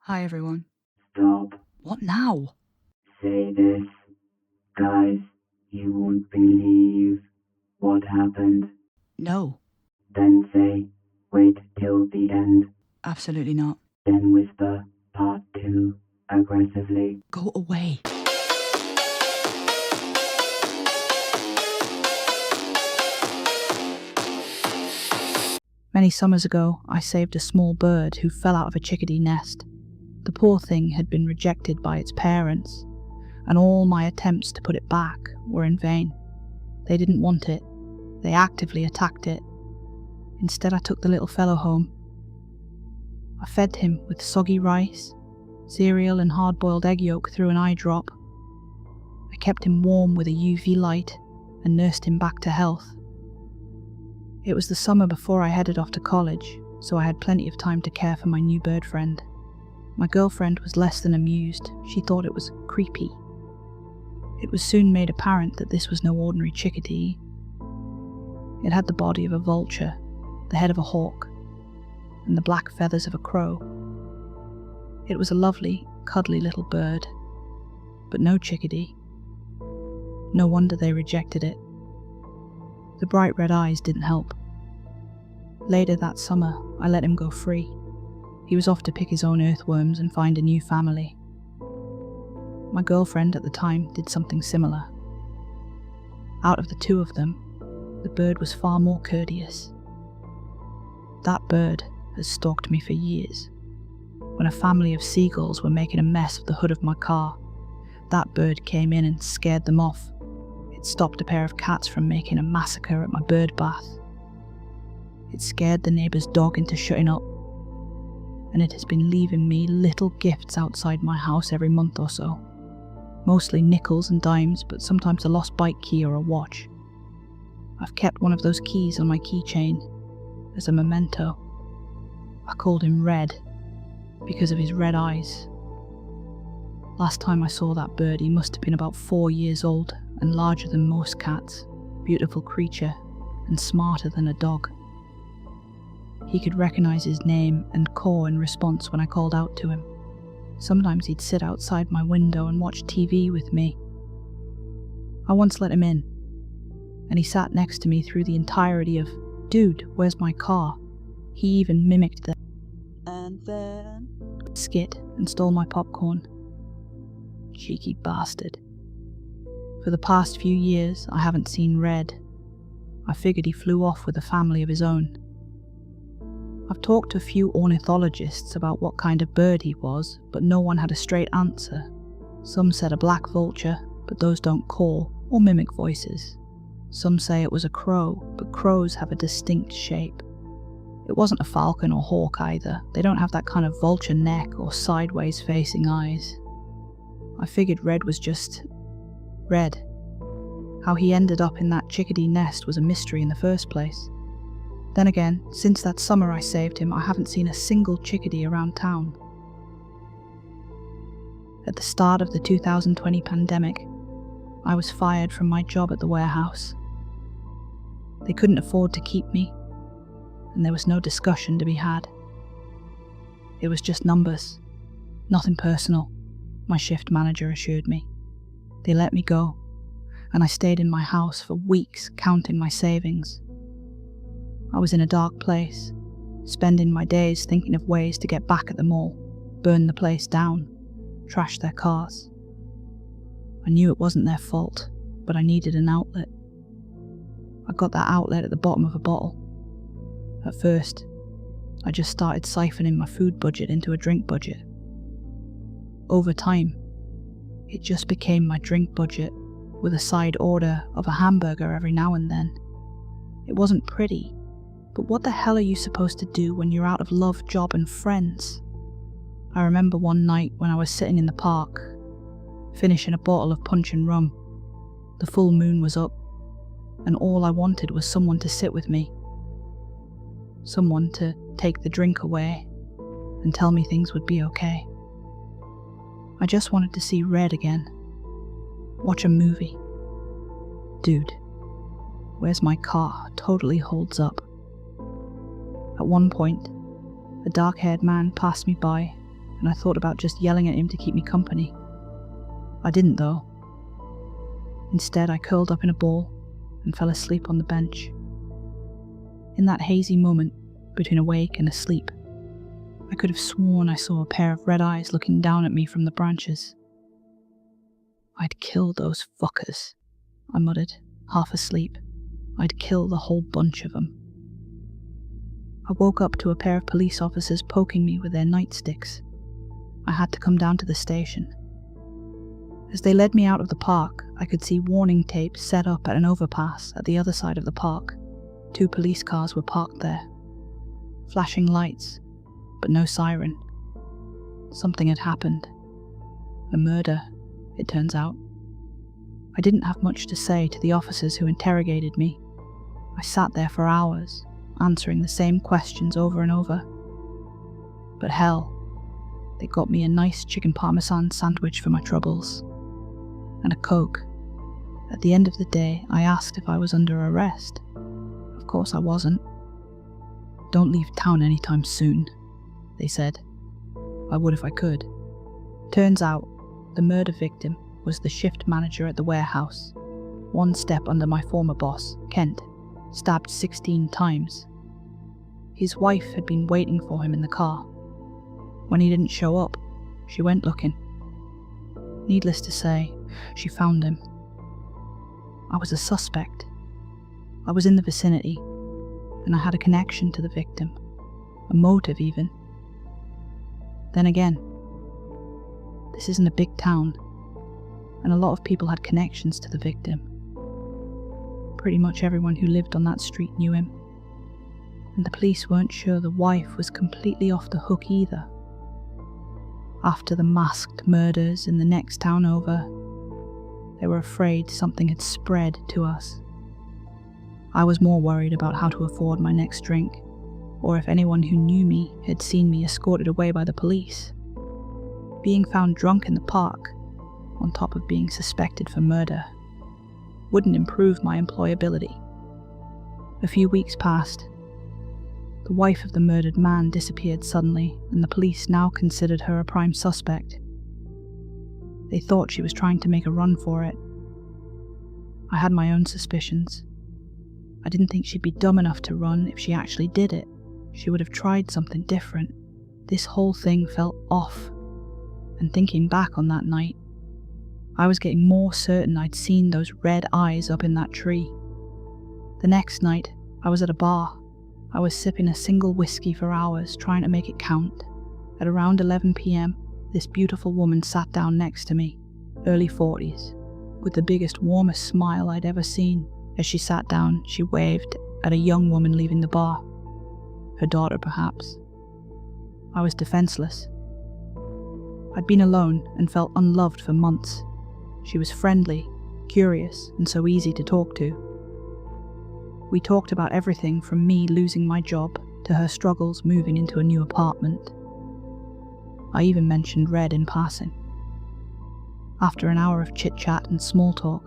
Hi everyone. Stop. What now? Say this. Guys, you won't believe what happened. No, Then say, wait till the end. absolutely not. Then whisper, part 2, aggressively. Go away. Many summers ago, I saved a small bird who fell out of a chickadee nest. The poor thing had been rejected by its parents, and all my attempts to put it back were in vain. They didn't want it. They actively attacked it. Instead, I took the little fellow home. I fed him with soggy rice, cereal and hard-boiled egg yolk through an eye drop. I kept him warm with a UV light and nursed him back to health. It was the summer before I headed off to college, so I had plenty of time to care for my new bird friend. My girlfriend was less than amused. She thought it was creepy. It was soon made apparent that this was no ordinary chickadee. It had the body of a vulture, the head of a hawk, and the black feathers of a crow. It was a lovely, cuddly little bird, but no chickadee. No wonder they rejected it. The bright red eyes didn't help. Later that summer, I let him go free. He was off to pick his own earthworms and find a new family. My girlfriend at the time did something similar. Out of the two of them, the bird was far more courteous. That bird has stalked me for years. When a family of seagulls were making a mess of the hood of my car, that bird came in and scared them off. It stopped a pair of cats from making a massacre at my bird bath. It scared the neighbour's dog into shutting up. And it has been leaving me little gifts outside my house every month or so. Mostly nickels and dimes, but sometimes a lost bike key or a watch. I've kept one of those keys on my keychain as a memento. I called him Red because of his red eyes. Last time I saw that bird, he must have been about 4 years old and larger than most cats, beautiful creature, and smarter than a dog. He could recognise his name and caw in response when I called out to him. Sometimes he'd sit outside my window and watch TV with me. I once let him in, and he sat next to me through the entirety of, "Dude, where's my car?" He even mimicked the "and then" skit and stole my popcorn. Cheeky bastard. For the past few years, I haven't seen Red. I figured he flew off with a family of his own. I've talked to a few ornithologists about what kind of bird he was, but no one had a straight answer. Some said a black vulture, but those don't caw or mimic voices. Some say it was a crow, but crows have a distinct shape. It wasn't a falcon or hawk either. They don't have that kind of vulture neck or sideways facing eyes. I figured Red was just Red. How he ended up in that chickadee nest was a mystery in the first place. Then again, since that summer I saved him, I haven't seen a single chickadee around town. At the start of the 2020 pandemic, I was fired from my job at the warehouse. They couldn't afford to keep me, and there was no discussion to be had. It was just numbers, nothing personal, my shift manager assured me. They let me go, and I stayed in my house for weeks counting my savings. I was in a dark place, spending my days thinking of ways to get back at them all, burn the place down, trash their cars. I knew it wasn't their fault, but I needed an outlet. I got that outlet at the bottom of a bottle. At first, I just started siphoning my food budget into a drink budget. Over time, it just became my drink budget with a side order of a hamburger every now and then. It wasn't pretty, but what the hell are you supposed to do when you're out of love, job and friends? I remember one night when I was sitting in the park, finishing a bottle of punch and rum. The full moon was up, and all I wanted was someone to sit with me. Someone to take the drink away and tell me things would be okay. I just wanted to see Red again. Watch a movie. Dude, Where's My Car totally holds up. At one point, a dark-haired man passed me by and I thought about just yelling at him to keep me company. I didn't though. Instead, I curled up in a ball and fell asleep on the bench. In that hazy moment between awake and asleep, I could have sworn I saw a pair of red eyes looking down at me from the branches. "I'd kill those fuckers," I muttered, half asleep. "I'd kill the whole bunch of them." I woke up to a pair of police officers poking me with their nightsticks. I had to come down to the station. As they led me out of the park, I could see warning tapes set up at an overpass at the other side of the park. 2 police cars were parked there. Flashing lights, but no siren. Something had happened. A murder, it turns out. I didn't have much to say to the officers who interrogated me. I sat there for hours, answering the same questions over and over. But hell, they got me a nice chicken parmesan sandwich for my troubles. And a Coke. At the end of the day, I asked if I was under arrest. Of course I wasn't. "Don't leave town anytime soon," they said. I would if I could. Turns out, the murder victim was the shift manager at the warehouse, 1 step under my former boss, Kent, stabbed 16 times. His wife had been waiting for him in the car. When he didn't show up, she went looking. Needless to say, she found him. I was a suspect. I was in the vicinity, and I had a connection to the victim, a motive even. Then again, this isn't a big town, and a lot of people had connections to the victim. Pretty much everyone who lived on that street knew him, and the police weren't sure the wife was completely off the hook either. After the masked murders in the next town over, they were afraid something had spread to us. I was more worried about how to afford my next drink, or if anyone who knew me had seen me escorted away by the police. Being found drunk in the park, on top of being suspected for murder, wouldn't improve my employability. A few weeks passed. The wife of the murdered man disappeared suddenly, and the police now considered her a prime suspect. They thought she was trying to make a run for it. I had my own suspicions. I didn't think she'd be dumb enough to run if she actually did it. She would have tried something different. This whole thing felt off. And thinking back on that night, I was getting more certain I'd seen those red eyes up in that tree. The next night, I was at a bar. I was sipping a single whiskey for hours, trying to make it count. At around 11 p.m, this beautiful woman sat down next to me, early 40s, with the biggest, warmest smile I'd ever seen. As she sat down, she waved at a young woman leaving the bar. Her daughter, perhaps. I was defenseless. I'd been alone and felt unloved for months. She was friendly, curious, and so easy to talk to. We talked about everything from me losing my job to her struggles moving into a new apartment. I even mentioned Red in passing. After an hour of chit-chat and small talk,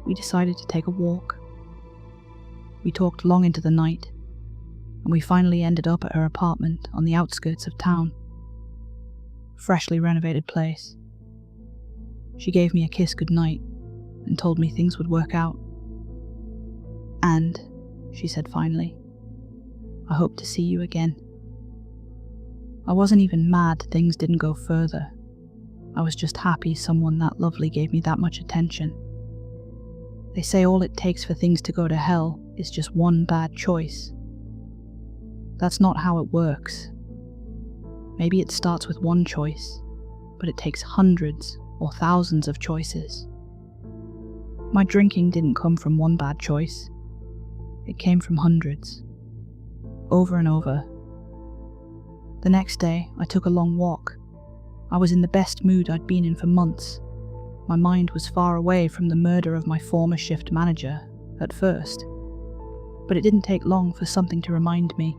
we decided to take a walk. We talked long into the night, and we finally ended up at her apartment on the outskirts of town. Freshly renovated place. She gave me a kiss goodnight and told me things would work out. "And," she said finally, "I hope to see you again." I wasn't even mad things didn't go further. I was just happy someone that lovely gave me that much attention. They say all it takes for things to go to hell is just one bad choice. That's not how it works. Maybe it starts with one choice, but it takes hundreds or thousands of choices. My drinking didn't come from one bad choice. It came from hundreds. Over and over. The next day, I took a long walk. I was in the best mood I'd been in for months. My mind was far away from the murder of my former shift manager, at first. But it didn't take long for something to remind me.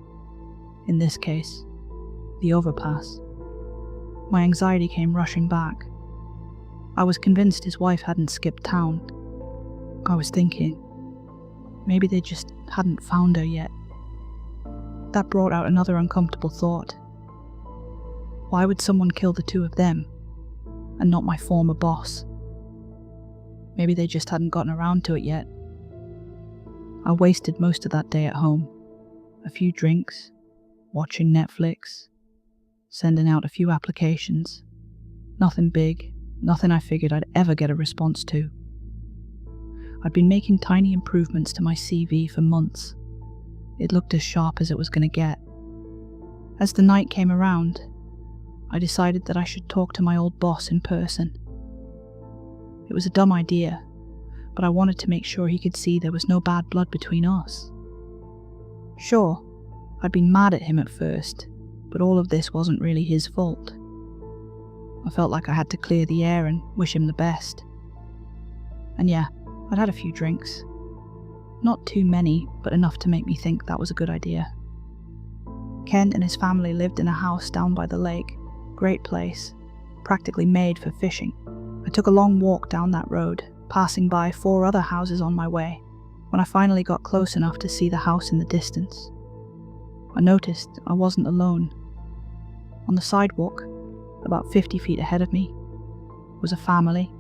In this case, the overpass. My anxiety came rushing back. I was convinced his wife hadn't skipped town. I was thinking, maybe they just hadn't found her yet. That brought out another uncomfortable thought. Why would someone kill the two of them, and not my former boss? Maybe they just hadn't gotten around to it yet. I wasted most of that day at home. A few drinks, watching Netflix, sending out a few applications. Nothing big, nothing I figured I'd ever get a response to. I'd been making tiny improvements to my CV for months. It looked as sharp as it was going to get. As the night came around, I decided that I should talk to my old boss in person. It was a dumb idea, but I wanted to make sure he could see there was no bad blood between us. Sure, I'd been mad at him at first, but all of this wasn't really his fault. I felt like I had to clear the air and wish him the best. And yeah, I'd had a few drinks. Not too many, but enough to make me think that was a good idea. Ken and his family lived in a house down by the lake. Great place, practically made for fishing. I took a long walk down that road, passing by 4 other houses on my way, when I finally got close enough to see the house in the distance. I noticed I wasn't alone. On the sidewalk, about 50 feet ahead of me, was a family.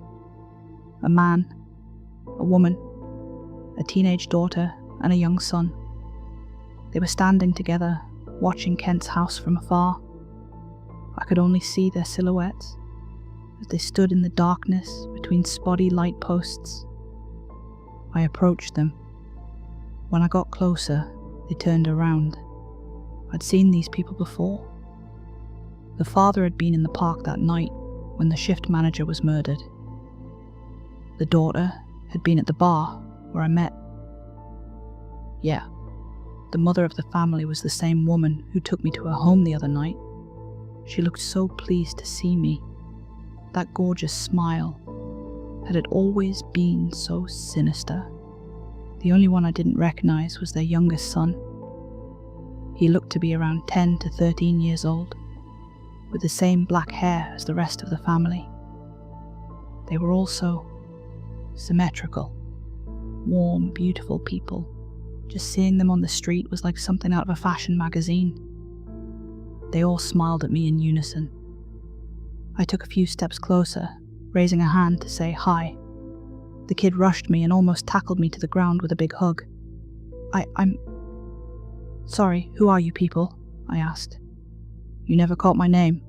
A man, a woman, a teenage daughter, and a young son. They were standing together, watching Kent's house from afar. I could only see their silhouettes as they stood in the darkness between spotty light posts. I approached them. When I got closer, they turned around. I'd seen these people before. The father had been in the park that night when the shift manager was murdered. The daughter had been at the bar where I met. Yeah, the mother of the family was the same woman who took me to her home the other night. She looked so pleased to see me. That gorgeous smile. Had it always been so sinister? The only one I didn't recognize was their youngest son. He looked to be around 10 to 13 years old, with the same black hair as the rest of the family. They were all so symmetrical. Warm, beautiful people. Just seeing them on the street was like something out of a fashion magazine. They all smiled at me in unison. I took a few steps closer, raising a hand to say hi. The kid rushed me and almost tackled me to the ground with a big hug. I'm sorry, who are you people? I asked. You never caught my name.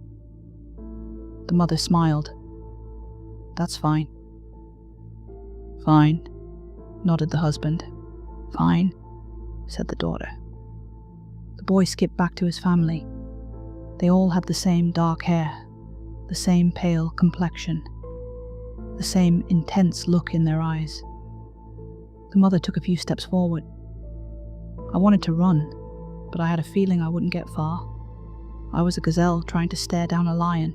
The mother smiled. That's fine. Fine, nodded the husband. Fine, said the daughter. The boy skipped back to his family. They all had the same dark hair, the same pale complexion, the same intense look in their eyes. The mother took a few steps forward. I wanted to run, but I had a feeling I wouldn't get far. I was a gazelle trying to stare down a lion.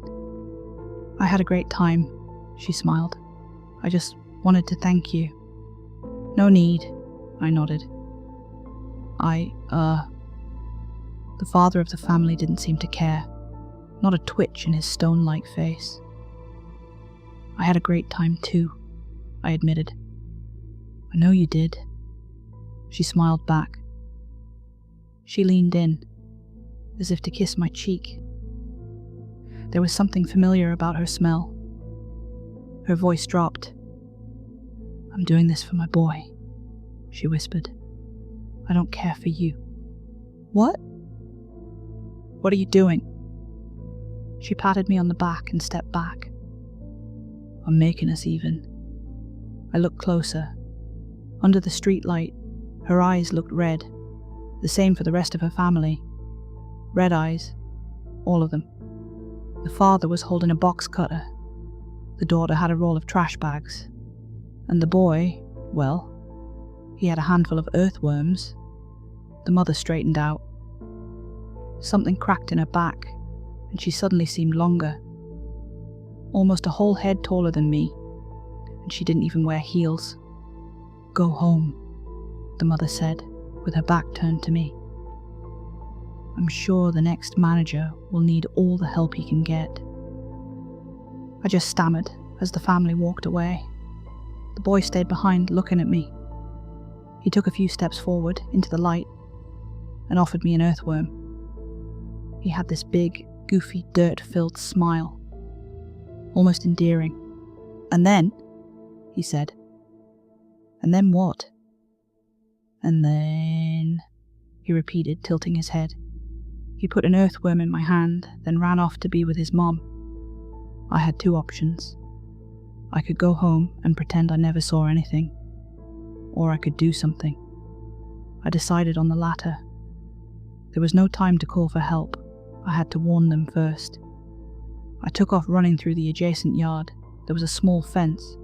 I had a great time, she smiled. I just wanted to thank you. No need, I nodded. The father of the family didn't seem to care, not a twitch in his stone-like face. I had a great time too, I admitted. I know you did. She smiled back. She leaned in, as if to kiss my cheek. There was something familiar about her smell. Her voice dropped. I'm doing this for my boy, she whispered. I don't care for you. What? What are you doing? She patted me on the back and stepped back. I'm making us even. I looked closer. Under the streetlight, her eyes looked red, the same for the rest of her family. Red eyes, all of them. The father was holding a box cutter. The daughter had a roll of trash bags. And the boy, well, he had a handful of earthworms. The mother straightened out. Something cracked in her back, and she suddenly seemed longer. Almost a whole head taller than me, and she didn't even wear heels. Go home, the mother said, with her back turned to me. I'm sure the next manager will need all the help he can get. I just stammered as the family walked away. The boy stayed behind, looking at me. He took a few steps forward into the light and offered me an earthworm. He had this big, goofy, dirt-filled smile, almost endearing. "And then," he said. "And then what?" "And then," he repeated, tilting his head. He put an earthworm in my hand, then ran off to be with his mom. I had two options. I could go home and pretend I never saw anything, or I could do something. I decided on the latter. There was no time to call for help. I had to warn them first. I took off running through the adjacent yard. There was a small fence,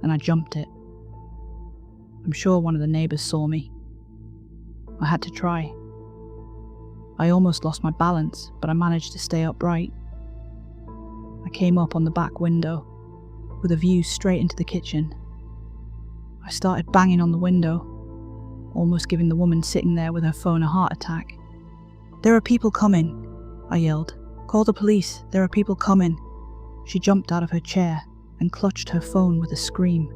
and I jumped it. I'm sure one of the neighbours saw me. I had to try. I almost lost my balance, but I managed to stay upright. I came up on the back window, with a view straight into the kitchen. I started banging on the window, almost giving the woman sitting there with her phone a heart attack. "There are people coming," I yelled. "Call the police, there are people coming." She jumped out of her chair and clutched her phone with a scream.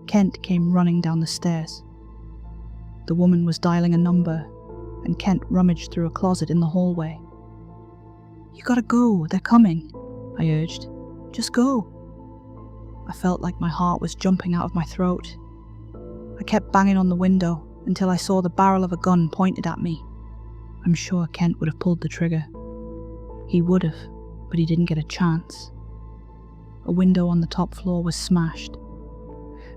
Kent came running down the stairs. The woman was dialing a number, and Kent rummaged through a closet in the hallway. "You gotta go, they're coming," I urged. "Just go." I felt like my heart was jumping out of my throat. I kept banging on the window until I saw the barrel of a gun pointed at me. I'm sure Kent would have pulled the trigger. He would have, but he didn't get a chance. A window on the top floor was smashed,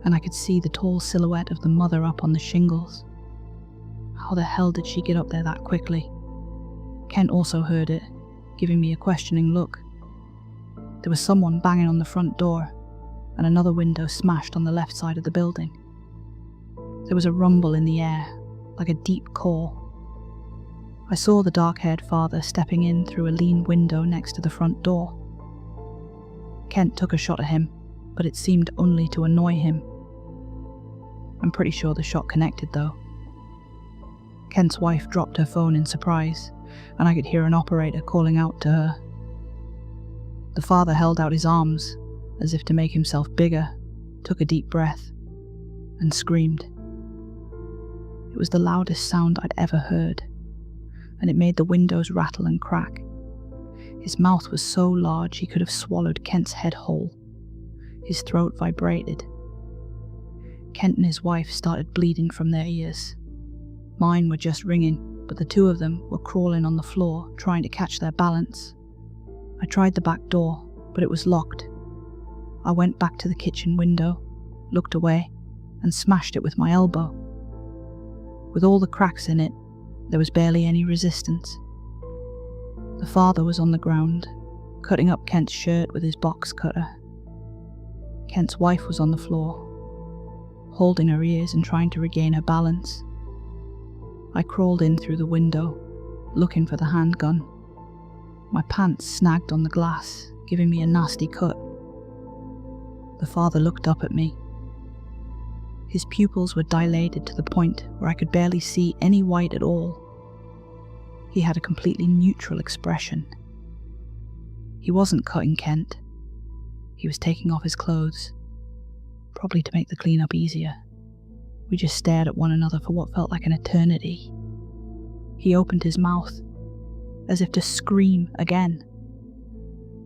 and I could see the tall silhouette of the mother up on the shingles. How the hell did she get up there that quickly? Kent also heard it, giving me a questioning look. There was someone banging on the front door, and another window smashed on the left side of the building. There was a rumble in the air, like a deep call. I saw the dark-haired father stepping in through a lean window next to the front door. Kent took a shot at him, but it seemed only to annoy him. I'm pretty sure the shot connected, though. Kent's wife dropped her phone in surprise, and I could hear an operator calling out to her. The father held out his arms, as if to make himself bigger, took a deep breath, and screamed. It was the loudest sound I'd ever heard, and it made the windows rattle and crack. His mouth was so large he could have swallowed Kent's head whole. His throat vibrated. Kent and his wife started bleeding from their ears. Mine were just ringing, but the two of them were crawling on the floor, trying to catch their balance. I tried the back door, but it was locked. I went back to the kitchen window, looked away, and smashed it with my elbow. With all the cracks in it, there was barely any resistance. The father was on the ground, cutting up Kent's shirt with his box cutter. Kent's wife was on the floor, holding her ears and trying to regain her balance. I crawled in through the window, looking for the handgun. My pants snagged on the glass, giving me a nasty cut. The father looked up at me. His pupils were dilated to the point where I could barely see any white at all. He had a completely neutral expression. He wasn't cutting Kent. He was taking off his clothes, probably to make the cleanup easier. We just stared at one another for what felt like an eternity. He opened his mouth, as if to scream again.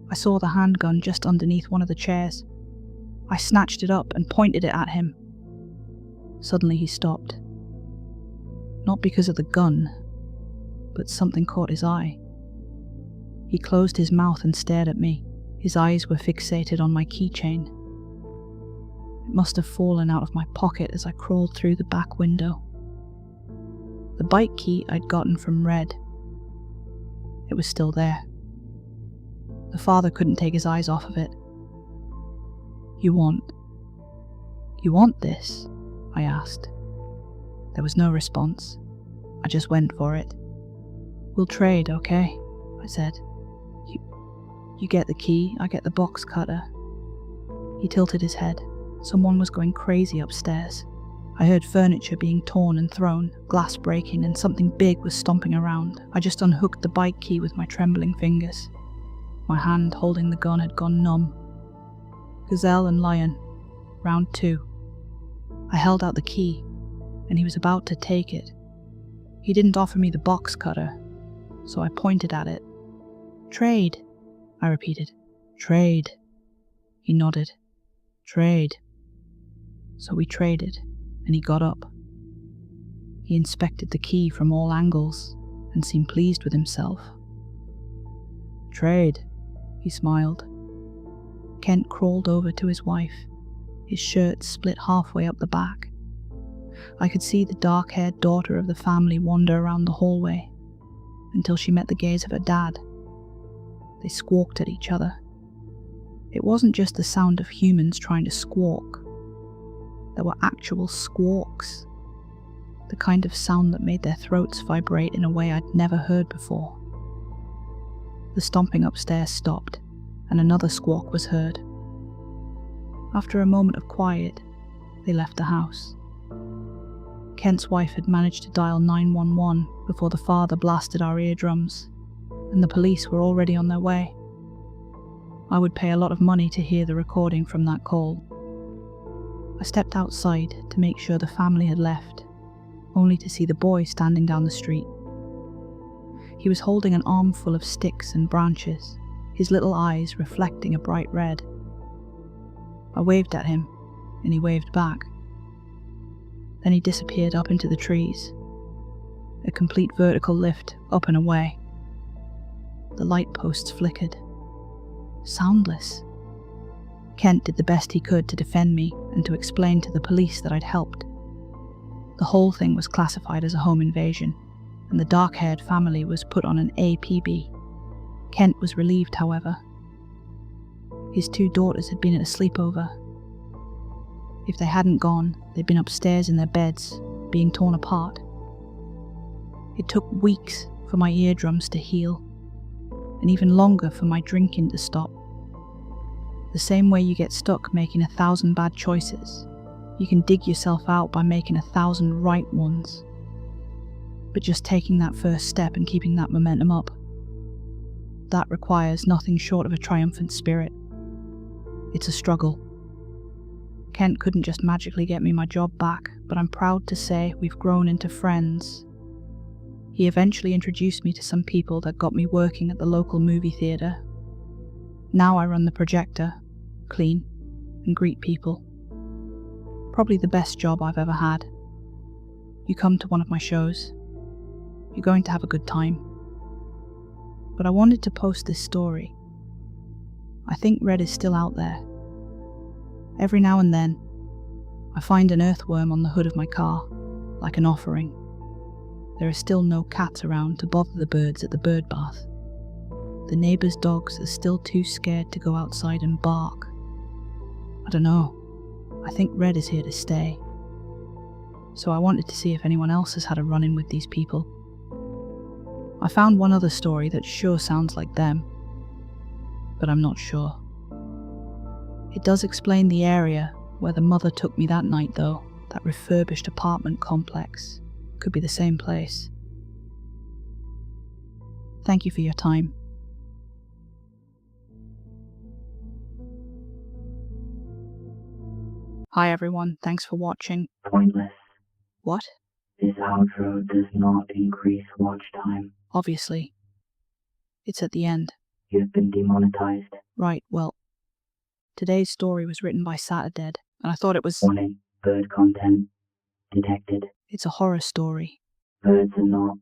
I saw the handgun just underneath one of the chairs. I snatched it up and pointed it at him. Suddenly he stopped. Not because of the gun, but something caught his eye. He closed his mouth and stared at me. His eyes were fixated on my keychain. It must have fallen out of my pocket as I crawled through the back window. The bike key I'd gotten from Red. It was still there. The father couldn't take his eyes off of it. You want this?" I asked. There was no response. I just went for it. "We'll trade, okay?" I said. You get the key, I get the box cutter." He tilted his head. Someone was going crazy upstairs. I heard furniture being torn and thrown, glass breaking, and something big was stomping around. I just unhooked the bike key with my trembling fingers. My hand holding the gun had gone numb. Gazelle and Lion, round 2. I held out the key, and he was about to take it. He didn't offer me the box cutter, so I pointed at it. Trade, I repeated. Trade. He nodded. Trade. So we traded, and he got up. He inspected the key from all angles and seemed pleased with himself. Trade, he smiled. Kent crawled over to his wife, his shirt split halfway up the back. I could see the dark-haired daughter of the family wander around the hallway until she met the gaze of her dad. They squawked at each other. It wasn't just the sound of humans trying to squawk. There were actual squawks, the kind of sound that made their throats vibrate in a way I'd never heard before. The stomping upstairs stopped, and another squawk was heard. After a moment of quiet, they left the house. Kent's wife had managed to dial 911 before the father blasted our eardrums, and the police were already on their way. I would pay a lot of money to hear the recording from that call. I stepped outside to make sure the family had left, only to see the boy standing down the street. He was holding an armful of sticks and branches, his little eyes reflecting a bright red. I waved at him, and he waved back. Then he disappeared up into the trees. A complete vertical lift, up and away. The light posts flickered. Soundless. Kent did the best he could to defend me and to explain to the police that I'd helped. The whole thing was classified as a home invasion, and the dark-haired family was put on an APB. Kent was relieved, however. His 2 daughters had been at a sleepover. If they hadn't gone, they'd been upstairs in their beds, being torn apart. It took weeks for my eardrums to heal, and even longer for my drinking to stop. The same way you get stuck making 1,000 bad choices, you can dig yourself out by making 1,000 right ones. But just taking that first step and keeping that momentum up, that requires nothing short of a triumphant spirit. It's a struggle. Kent couldn't just magically get me my job back, but I'm proud to say we've grown into friends. He eventually introduced me to some people that got me working at the local movie theatre. Now I run the projector, clean, and greet people. Probably the best job I've ever had. You come to one of my shows, you're going to have a good time. But I wanted to post this story. I think Red is still out there. Every now and then, I find an earthworm on the hood of my car, like an offering. There are still no cats around to bother the birds at the bird bath. The neighbours' dogs are still too scared to go outside and bark. I don't know. I think Red is here to stay. So I wanted to see if anyone else has had a run-in with these people. I found one other story that sure sounds like them, but I'm not sure. It does explain the area where the mother took me that night though, that refurbished apartment complex. Could be the same place. Thank you for your time. Hi everyone, thanks for watching. Pointless. What? This outro does not increase watch time. Obviously. It's at the end. You've been demonetized. Right, well, today's story was written by Saturdead, and I thought it was... Warning. Bird content detected. It's a horror story. Birds are not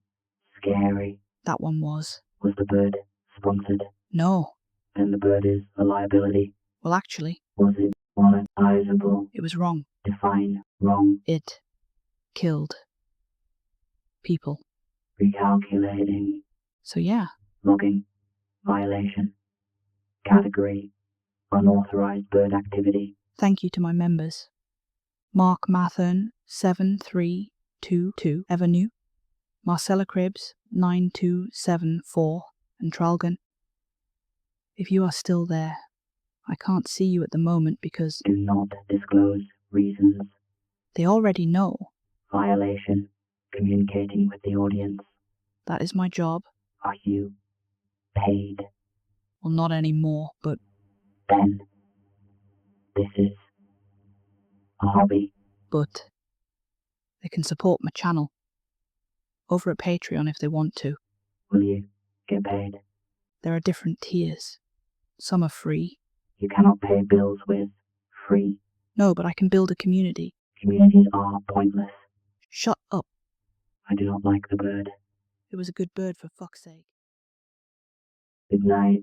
scary. That one was. Was the bird sponsored? No. Then the bird is a liability. Well, actually, Was it monetizable? it was wrong. Define wrong. It killed people. Recalculating. So yeah, Logging. Violation. Category. Unauthorized bird activity. thank you to my members. Mark Mathern, 7322 EhverGnu, Marcella Cribbs, 9274, and Tralgen. If you are still there, I can't see you at the moment because Do not disclose reasons. they already know. Violation. Communicating with the audience. That is my job. Are you paid? Well, not anymore, but Then this is a hobby. they can support my channel over at Patreon if they want to. Will you get paid? There are different tiers. Some are free. You cannot pay bills with free. No, but I can build a community. Communities are pointless. Shut up. I do not like the bird. It was a good bird, for fuck's sake. Good night.